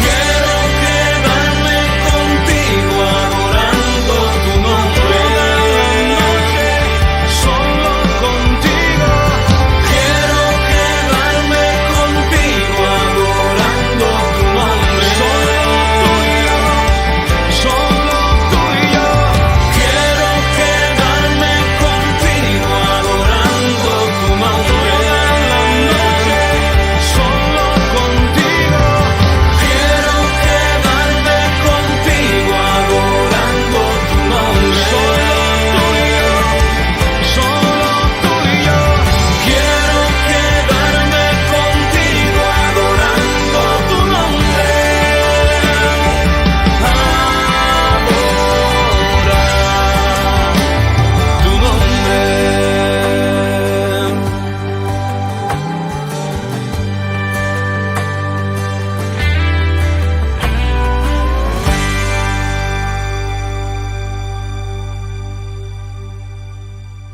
Quiero quedarme contigo adorando tu nombre. Solo contigo.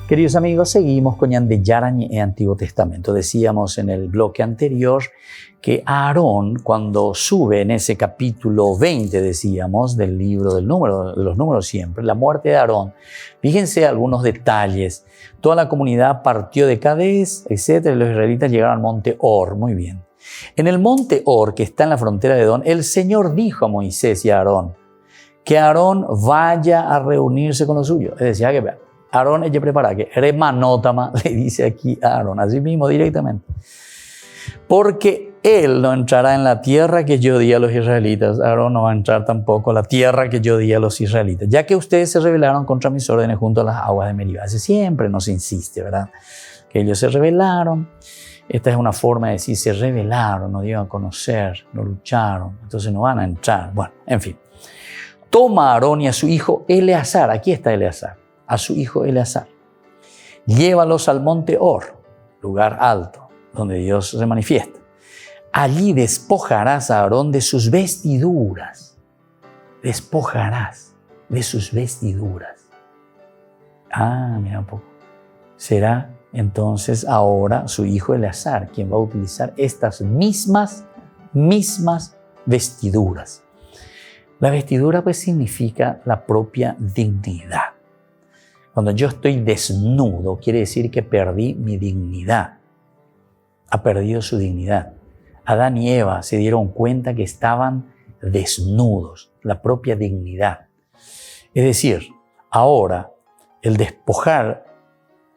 Queridos amigos, seguimos con Ñan de Yarañe en Antiguo Testamento. Decíamos en el bloque anterior que Aarón, cuando sube en ese capítulo 20, decíamos, del libro de los números siempre, la muerte de Aarón, fíjense algunos detalles. Toda la comunidad partió de Cades, etc. Y los israelitas llegaron al monte Or. Muy bien. En el monte Or, que está en la frontera de Edom, el Señor dijo a Moisés y a Aarón que Aarón vaya a reunirse con los suyos. Es decir, que vean. Aarón ella prepara que remanótama, le dice aquí a Aarón, así mismo directamente. Porque él no entrará en la tierra que yo di a los israelitas. Aarón no va a entrar tampoco a la tierra que yo di a los israelitas, ya que ustedes se rebelaron contra mis órdenes junto a las aguas de Meribá. Así siempre nos insiste, ¿verdad? Que ellos se rebelaron. Esta es una forma de decir, se rebelaron, no dieron a conocer, no lucharon, entonces no van a entrar. Bueno, en fin. Toma a Aarón y a su hijo Eleazar, aquí está Eleazar, a su hijo Eleazar. Llévalos al monte Or, lugar alto, donde Dios se manifiesta. Allí despojarás a Aarón de sus vestiduras. Despojarás de sus vestiduras. Mira un poco. Será entonces ahora su hijo Eleazar quien va a utilizar estas mismas vestiduras. La vestidura pues significa la propia dignidad. Cuando yo estoy desnudo, quiere decir que perdí mi dignidad. Ha perdido su dignidad. Adán y Eva se dieron cuenta que estaban desnudos, la propia dignidad. Es decir, ahora el despojar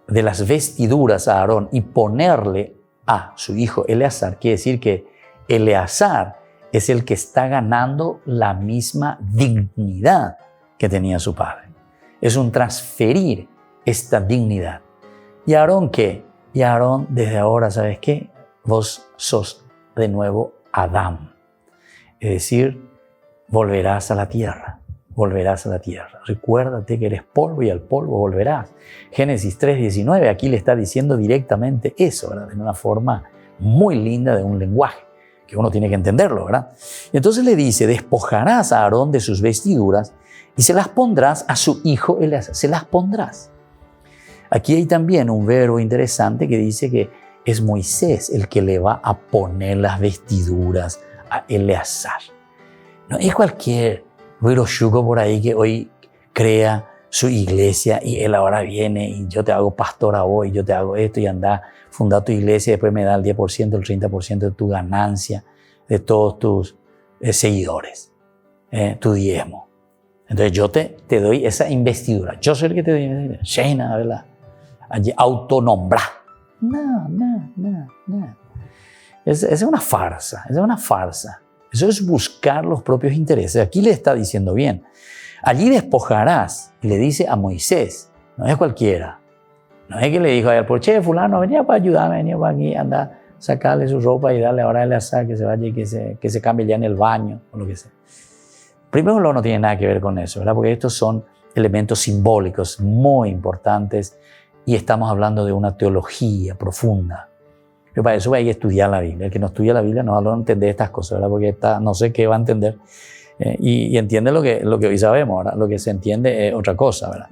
de las vestiduras a Aarón y ponerle a su hijo Eleazar, quiere decir que Eleazar es el que está ganando la misma dignidad que tenía su padre. Es un transferir esta dignidad. ¿Y Aarón qué? Y Aarón desde ahora, ¿sabes qué? Vos sos de nuevo Adán. Es decir, volverás a la tierra. Volverás a la tierra. Recuérdate que eres polvo y al polvo volverás. Génesis 3:19, aquí le está diciendo directamente eso, ¿verdad? En una forma muy linda de un lenguaje, que uno tiene que entenderlo, ¿verdad? Y entonces le dice, despojarás a Aarón de sus vestiduras y se las pondrás a su hijo Eleazar. Se las pondrás. Aquí hay también un verbo interesante que dice que es Moisés el que le va a poner las vestiduras a Eleazar. No es cualquier viroshuco por ahí que hoy crea su iglesia y él ahora viene y yo te hago pastor a vos y yo te hago esto y anda, funda tu iglesia y después me da el 10%, el 30% de tu ganancia, de todos tus seguidores, tu diezmo. Entonces yo te doy esa investidura. Yo soy el que te doy investidura. Sheina, ¿verdad? Allí autonombrá. No. Es una farsa, es una farsa. Eso es buscar los propios intereses. Aquí le está diciendo bien. Allí despojarás, y le dice a Moisés, no es cualquiera. No es que le dijo a él, por che, fulano, venía para ayudarme, venía para aquí, anda, sacarle su ropa y darle ahora a Eleazar que se vaya y que se cambie ya en el baño, o lo que sea. Primero, no tiene nada que ver con eso, ¿verdad? Porque estos son elementos simbólicos muy importantes y estamos hablando de una teología profunda. Pero para eso hay que estudiar la Biblia. El que no estudia la Biblia no va a entender estas cosas, ¿verdad? Porque no sé qué va a entender. Y entiende lo que hoy sabemos, ¿verdad? Lo que se entiende es otra cosa, ¿verdad?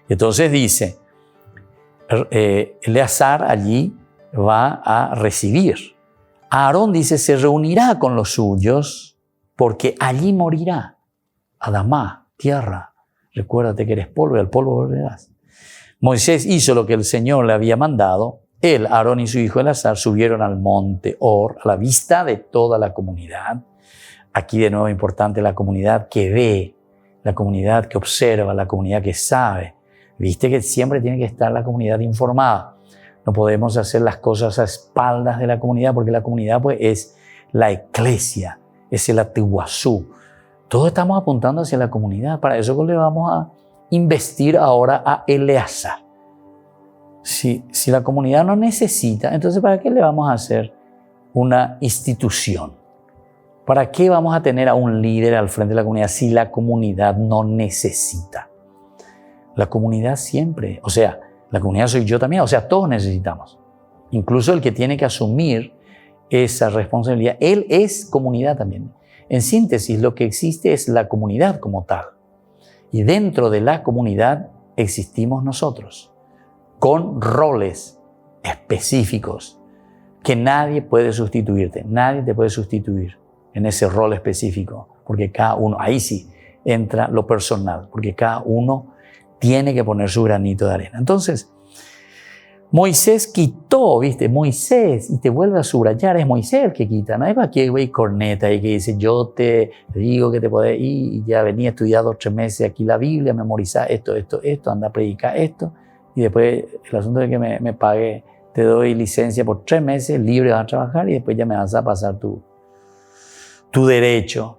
Entonces dice, Eleazar allí va a recibir. Aarón dice, se reunirá con los suyos porque allí morirá. Adamá, tierra, recuérdate que eres polvo y al polvo volverás. Moisés hizo lo que el Señor le había mandado. Él, Aarón y su hijo Eleazar subieron al monte Or a la vista de toda la comunidad. Aquí de nuevo importante la comunidad que ve, la comunidad que observa, la comunidad que sabe. Viste que siempre tiene que estar la comunidad informada. No podemos hacer las cosas a espaldas de la comunidad porque la comunidad pues es la eclesia, es el atiguazú. Todos estamos apuntando hacia la comunidad. Para eso le vamos a investir ahora a Eleazar. Si la comunidad no necesita, entonces ¿para qué le vamos a hacer una institución? ¿Para qué vamos a tener a un líder al frente de la comunidad si la comunidad no necesita? La comunidad siempre, o sea, la comunidad soy yo también, o sea, todos necesitamos. Incluso el que tiene que asumir esa responsabilidad, él es comunidad también. En síntesis, lo que existe es la comunidad como tal. Y dentro de la comunidad existimos nosotros. con roles específicos que nadie puede sustituirte. Nadie te puede sustituir en ese rol específico, porque cada uno, ahí sí entra lo personal, porque cada uno tiene que poner su granito de arena. Entonces, Moisés quitó, ¿viste? Moisés, y te vuelve a subrayar, es Moisés el que quita, no es para que güey corneta y que dice, yo te digo que te podés ir y ya venía a estudiar 2 o 3 meses aquí la Biblia, memorizar esto, anda a predicar esto, y después el asunto es que me pague, te doy licencia por 3 meses, libre vas a trabajar y después ya me vas a pasar tu derecho.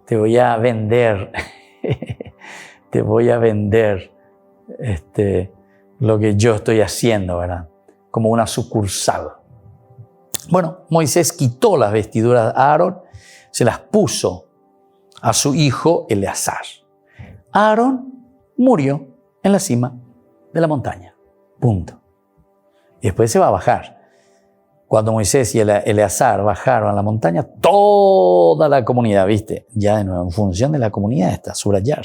Te voy a vender, te voy a vender lo que yo estoy haciendo, ¿verdad? Como una sucursal. Bueno, Moisés quitó las vestiduras de Aarón, se las puso a su hijo Eleazar. Aarón murió en la cima de la montaña. Punto. Y después se va a bajar. Cuando Moisés y Eleazar bajaron a la montaña, toda la comunidad, ¿viste? Ya de nuevo, en función de la comunidad está, subrayar.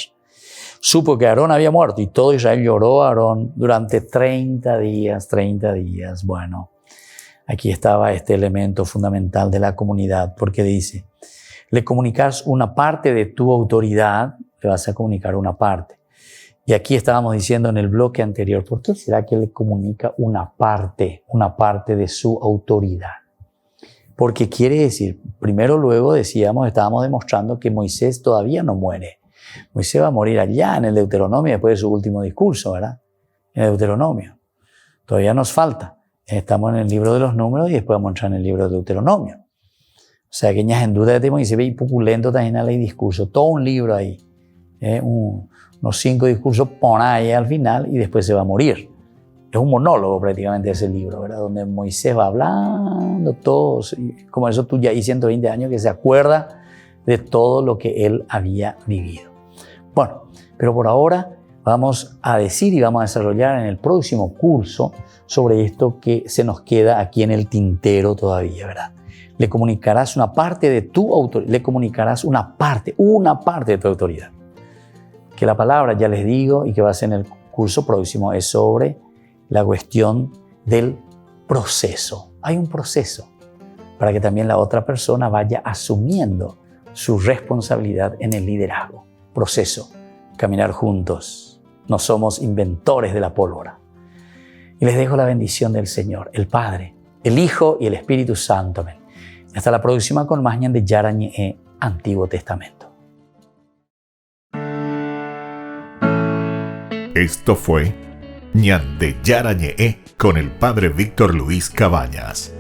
Supo que Aarón había muerto y todo Israel lloró a Aarón durante 30 días. Bueno, aquí estaba este elemento fundamental de la comunidad, porque dice, le comunicas una parte de tu autoridad, le vas a comunicar una parte. Y aquí estábamos diciendo en el bloque anterior, ¿por qué será que le comunica una parte de su autoridad? Porque quiere decir, primero luego estábamos demostrando que Moisés todavía no muere. Moisés va a morir allá en el Deuteronomio después de su último discurso, ¿verdad? En el Deuteronomio. Todavía nos falta. Estamos en el libro de los números y después vamos a entrar en el libro de Deuteronomio. O sea, que en duda de Moisés ve populento también hay discurso. Todo un libro ahí. Unos 5 discursos pon ahí al final y después se va a morir. Es un monólogo prácticamente ese libro, ¿verdad? Donde Moisés va hablando todos. Como eso tú ya hay 120 años que se acuerda de todo lo que él había vivido. Bueno, pero por ahora vamos a decir y vamos a desarrollar en el próximo curso sobre esto que se nos queda aquí en el tintero todavía, ¿verdad? Le comunicarás una parte de tu autoridad, le comunicarás una parte de tu autoridad. Que la palabra, ya les digo, y que va a ser en el curso próximo, es sobre la cuestión del proceso. Hay un proceso para que también la otra persona vaya asumiendo su responsabilidad en el liderazgo. Proceso, caminar juntos. No somos inventores de la pólvora. Y les dejo la bendición del Señor, el Padre, el Hijo y el Espíritu Santo. Amén. Y hasta la próxima con más de Yara Ñe Antiguo Testamento. Esto fue Ñande Yara Ñe con el Padre Víctor Luis Cabañas.